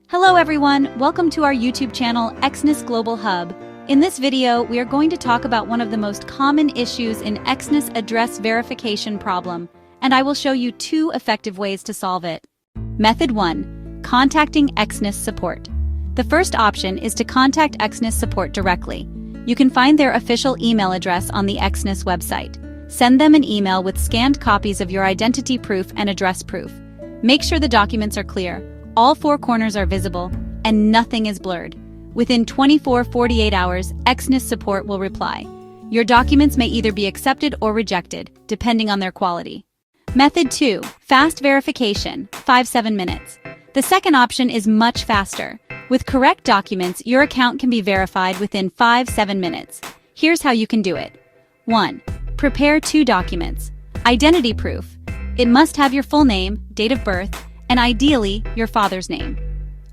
Hello everyone, welcome to our YouTube channel Exness Global Hub. In this video, we are going to talk about one of the most common issues in Exness address verification problem, and I will show you two effective ways to solve it. Method 1. Contacting Exness support. The first option is to contact Exness support directly. You can find their official email address on the Exness website. Send them an email with scanned copies of your identity proof and address proof. Make sure the documents are clear, all four corners are visible, and nothing is blurred. Within 24-48 hours, Exness support will reply. Your documents may either be accepted or rejected, depending on their quality. Method 2. Fast verification, 5-7 minutes. The second option is much faster. With correct documents, your account can be verified within 5-7 minutes. Here's how you can do it. 1. Prepare 2 documents. Identity proof. It must have your full name, date of birth, and ideally, your father's name.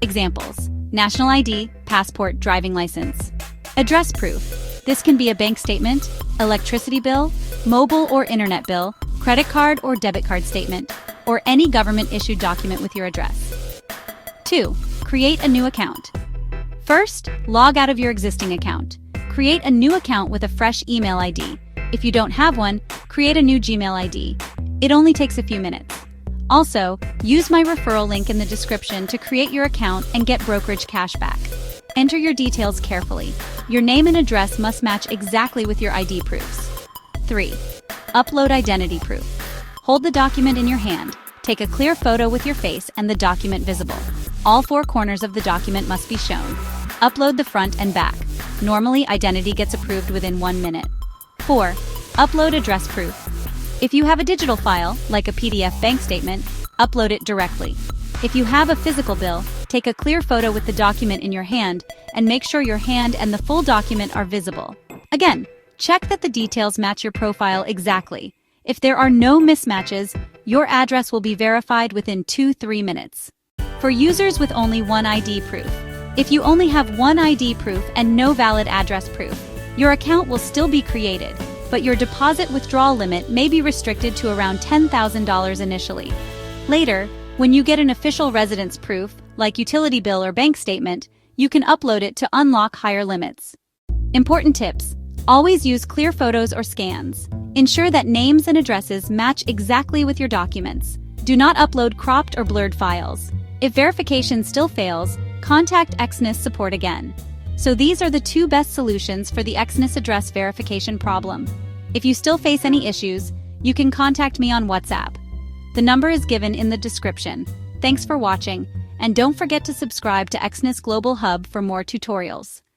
Examples: national ID, passport, driving license. Address proof. This can be a bank statement, electricity bill, mobile or internet bill, credit card or debit card statement, or any government-issued document with your address. 2. Create a new account. First, log out of your existing account. Create a new account with a fresh email ID. If you don't have one, create a new Gmail ID. It only takes a few minutes. Also, use my referral link in the description to create your account and get brokerage cashback. Enter your details carefully. Your name and address must match exactly with your ID proofs. 3. Upload identity proof. Hold the document in your hand. Take a clear photo with your face and the document visible. All four corners of the document must be shown. Upload the front and back. Normally, identity gets approved within 1 minute. 4. Upload address proof. If you have a digital file, like a PDF bank statement, upload it directly. If you have a physical bill, take a clear photo with the document in your hand and make sure your hand and the full document are visible. Again, check that the details match your profile exactly. If there are no mismatches, your address will be verified within 2-3 minutes. For users with only one ID proof, if you only have one ID proof and no valid address proof, your account will still be created, but your deposit withdrawal limit may be restricted to around $10,000 initially. Later, when you get an official residence proof, like utility bill or bank statement, you can upload it to unlock higher limits. Important tips: always use clear photos or scans. Ensure that names and addresses match exactly with your documents. Do not upload cropped or blurred files. If verification still fails, contact Exness support again. So these are the two best solutions for the Exness address verification problem. If you still face any issues, you can contact me on WhatsApp. The number is given in the description. Thanks for watching, and don't forget to subscribe to Exness Global Hub for more tutorials.